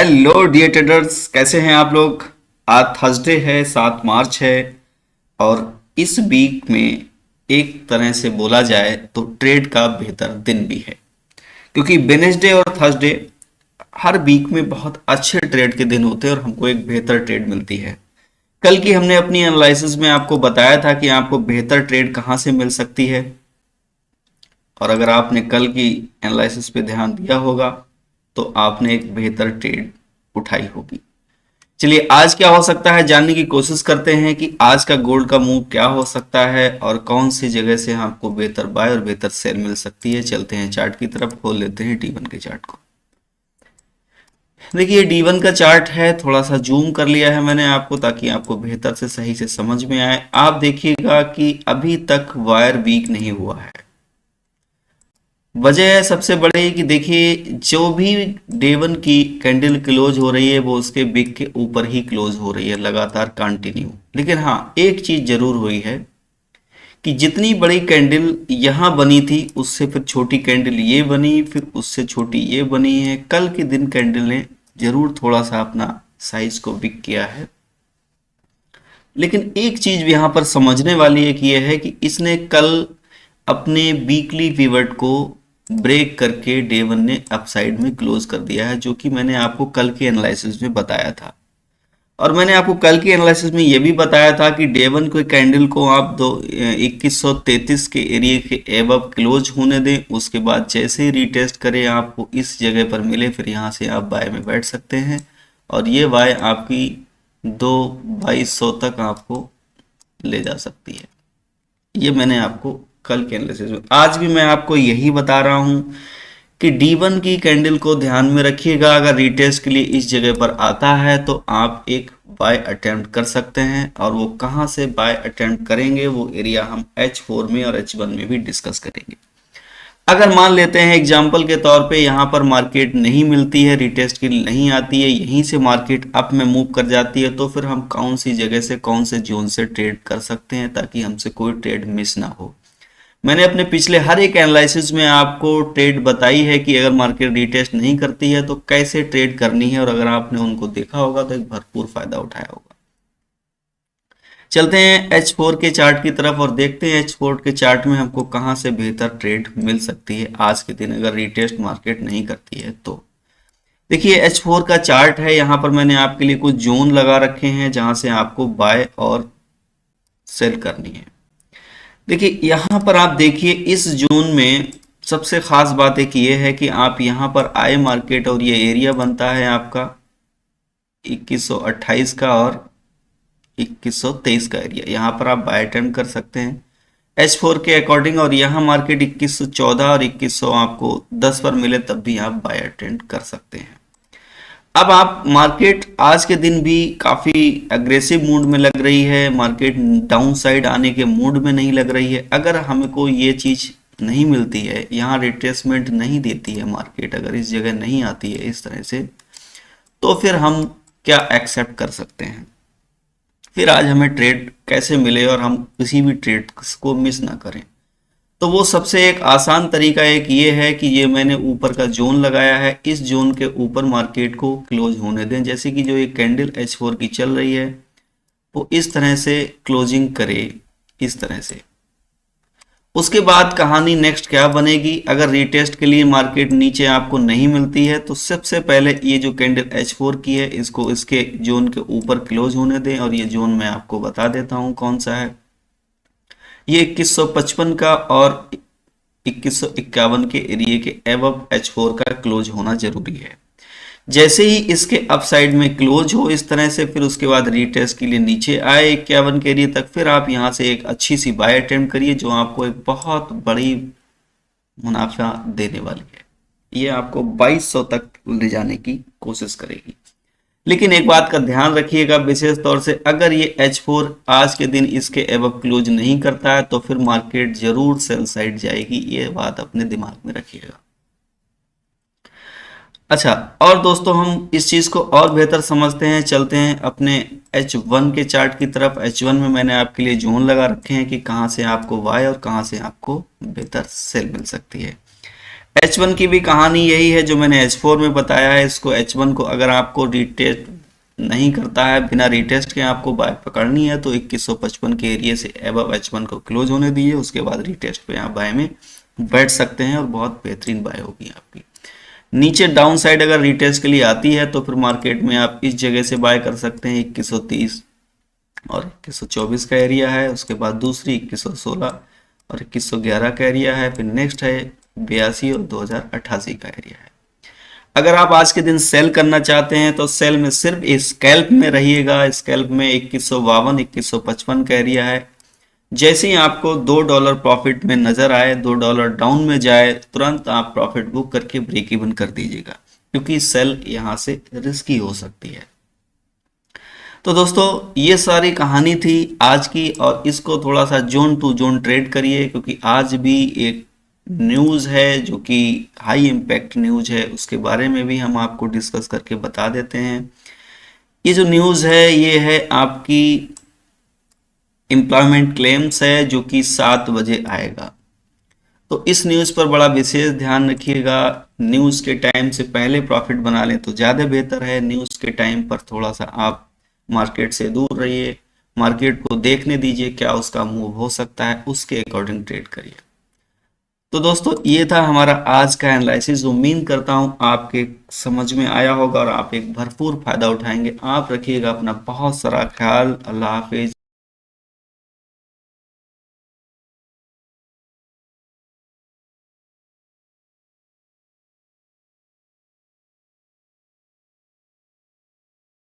Hello dear traders, कैसे हैं आप लोग। आज थर्सडे है, 7 मार्च है। और इस वीक में एक तरह से बोला जाए तो ट्रेड का बेहतर दिन भी है, क्योंकि वेडनेसडे और थर्सडे हर वीक में बहुत अच्छे ट्रेड के दिन होते हैं और हमको एक बेहतर ट्रेड मिलती है। कल की हमने अपनी एनालिसिस में आपको बताया था कि आपको बेहतर ट्रेड कहाँ से मिल सकती है, और अगर आपने कल की एनालिसिस पे ध्यान दिया होगा तो आपने एक बेहतर ट्रेड उठाई होगी। चलिए, आज क्या हो सकता है जानने की कोशिश करते हैं कि आज का गोल्ड का मूव क्या हो सकता है और कौन सी जगह से आपको बेहतर बाय और बेहतर सेल मिल सकती है। चलते हैं चार्ट की तरफ, खोल लेते हैं D1 के चार्ट को। देखिए, D1 का चार्ट है, थोड़ा सा जूम कर लिया है मैंने आपको ताकि आपको बेहतर से सही से समझ में आए। आप देखिएगा कि अभी तक वायर वीक नहीं हुआ है। वजह है सबसे बड़ी कि देखिए, जो भी डे 1 की कैंडल क्लोज हो रही है वो उसके बिग के ऊपर ही क्लोज हो रही है लगातार कंटिन्यू। लेकिन हाँ, एक चीज जरूर हुई है कि जितनी बड़ी कैंडल यहाँ बनी थी उससे फिर छोटी कैंडल ये बनी, फिर उससे छोटी ये बनी है। कल के दिन कैंडल ने जरूर थोड़ा सा अपना साइज को बिग किया है, लेकिन एक चीज भी यहाँ पर समझने वाली है कि यह है कि इसने कल अपने वीकली पिवट को ब्रेक करके डे 1 ने अपसाइड में क्लोज कर दिया है, जो कि मैंने आपको कल के एनालिसिस में बताया था। और मैंने आपको कल की एनालिसिस में यह भी बताया था कि डे 1 को कैंडल को आप 2133 के एरिया के एबव क्लोज होने दें, उसके बाद जैसे ही रीटेस्ट करें आपको इस जगह पर मिले, फिर यहाँ से आप बाय में बैठ सकते हैं और ये बाय आपकी 2200 तक आपको ले जा सकती है। ये मैंने आपको कल के एनालिसिस में, आज भी मैं आपको यही बता रहा हूं कि D1 की कैंडल को ध्यान में रखिएगा। अगर रिटेस्ट के लिए इस जगह पर आता है तो आप एक बाय अटेम्प्ट कर सकते हैं, और वो कहां से बाय अटेम्प्ट करेंगे वो एरिया हम H4 में और H1 में भी डिस्कस करेंगे। अगर मान लेते हैं एग्जाम्पल के तौर पे यहाँ पर मार्केट नहीं मिलती है, रिटेस्ट की नहीं आती है, यहीं से मार्केट अप में मूव कर जाती है, तो फिर हम कौन सी जगह से कौन से जोन से ट्रेड कर सकते हैं ताकि हमसे कोई ट्रेड मिस ना हो। मैंने अपने पिछले हर एक एनालिसिस में आपको ट्रेड बताई है कि अगर मार्केट रिटेस्ट नहीं करती है तो कैसे ट्रेड करनी है, और अगर आपने उनको देखा होगा तो एक भरपूर फायदा उठाया होगा। चलते हैं H4 के चार्ट की तरफ और देखते हैं H4 के चार्ट में हमको कहां से बेहतर ट्रेड मिल सकती है आज के दिन अगर रिटेस्ट मार्केट नहीं करती है तो। देखिए, H4 का चार्ट है, यहाँ पर मैंने आपके लिए कुछ जोन लगा रखे हैं जहां से आपको बाय और सेल करनी है। देखिए, यहाँ पर आप देखिए, इस जोन में सबसे खास बात एक ये है कि आप यहाँ पर आए मार्केट और ये एरिया बनता है आपका 2128 का और 2123 का एरिया, यहाँ पर आप बाय अटेम्प्ट कर सकते हैं H4 के अकॉर्डिंग। और यहाँ मार्केट 2114 और 2100 आपको 10 पर मिले तब भी आप बाय अटेम्प्ट कर सकते हैं। अब आप मार्केट आज के दिन भी काफी अग्रेसिव मूड में लग रही है, मार्केट डाउन साइड आने के मूड में नहीं लग रही है। अगर हमको ये चीज नहीं मिलती है, यहाँ रिट्रेसमेंट नहीं देती है मार्केट, अगर इस जगह नहीं आती है इस तरह से, तो फिर हम क्या एक्सेप्ट कर सकते हैं, फिर आज हमें ट्रेड कैसे मिले और हम किसी भी ट्रेड को मिस ना करें। तो वो सबसे एक आसान तरीका एक ये है कि ये मैंने ऊपर का जोन लगाया है, इस जोन के ऊपर मार्केट को क्लोज होने दें। जैसे कि जो ये कैंडल H4 की चल रही है वो इस तरह से क्लोजिंग करे, इस तरह से। उसके बाद कहानी नेक्स्ट क्या बनेगी, अगर रीटेस्ट के लिए मार्केट नीचे आपको नहीं मिलती है तो सबसे पहले ये जो कैंडल H4 की है इसको इसके जोन के ऊपर क्लोज होने दें, और ये जोन मैं आपको बता देता हूं कौन सा है। ये 2155 का और 2151 के एरिया के एबव H4 का क्लोज होना जरूरी है। जैसे ही इसके अपसाइड में क्लोज हो इस तरह से, फिर उसके बाद रीटेस्ट के लिए नीचे आए 51 के एरिया तक, फिर आप यहां से एक अच्छी सी बाय अटेम्प्ट करिए जो आपको एक बहुत बड़ी मुनाफा देने वाली है। ये आपको 2200 तक ले जाने की कोशिश करेगी। लेकिन एक बात का ध्यान रखिएगा विशेष तौर से, अगर ये H4 आज के दिन इसके एबव क्लोज नहीं करता है तो फिर मार्केट जरूर सेल साइड जाएगी, ये बात अपने दिमाग में रखिएगा। अच्छा, और दोस्तों हम इस चीज को और बेहतर समझते हैं, चलते हैं अपने H1 के चार्ट की तरफ। H1 में मैंने आपके लिए जोन लगा रखे हैं कि कहां से आपको बाय और कहां से आपको बेहतर सेल मिल सकती है। H1 की भी कहानी यही है जो मैंने H4 में बताया है। इसको H1 को अगर आपको रिटेस्ट नहीं करता है, बिना रिटेस्ट के आपको बाय पकड़नी है, तो 2155 के एरिया से एबव H1 को क्लोज होने दीजिए, उसके बाद रिटेस्ट पे आप बाय में बैठ सकते हैं और बहुत बेहतरीन बाय होगी आपकी। नीचे डाउन साइड अगर रिटेस्ट के लिए आती है तो फिर मार्केट में आप इस जगह से बाय कर सकते हैं। 2130 और 2124 का एरिया है, उसके बाद दूसरी 2116 और 2111 का एरिया है, फिर नेक्स्ट है 82 और 2088 का एरिया है। अगर आप आज के दिन सेल करना चाहते हैं तो सेल में सिर्फ स्कैल्प में रहिएगा। स्कैल्प में 2152 2155 का एरिया है। जैसे ही आपको $2 प्रॉफिट में नजर आए, $2 डाउन में जाए, तुरंत आप प्रॉफिट बुक करके ब्रेक इवन कर दीजिएगा, क्योंकि सेल यहां से रिस्की हो सकती है। तो दोस्तों ये सारी कहानी थी आज की, और इसको थोड़ा सा जोन टू जोन ट्रेड करिए, क्योंकि आज भी एक न्यूज़ है जो कि हाई इम्पैक्ट न्यूज़ है, उसके बारे में भी हम आपको डिस्कस करके बता देते हैं। ये जो न्यूज़ है ये है आपकी एम्प्लॉयमेंट क्लेम्स है, जो कि 7 बजे आएगा। तो इस न्यूज़ पर बड़ा विशेष ध्यान रखिएगा। न्यूज़ के टाइम से पहले प्रॉफिट बना लें तो ज़्यादा बेहतर है। न्यूज़ के टाइम पर थोड़ा सा आप मार्केट से दूर रहिए, मार्केट को देखने दीजिए क्या उसका मूव हो सकता है, उसके अकॉर्डिंग ट्रेड करिए। तो दोस्तों ये था हमारा आज का एनालिसिस। उम्मीद करता हूँ आपके समझ में आया होगा और आप एक भरपूर फायदा उठाएंगे। आप रखिएगा अपना बहुत सारा ख्याल। अल्लाह हाफिज।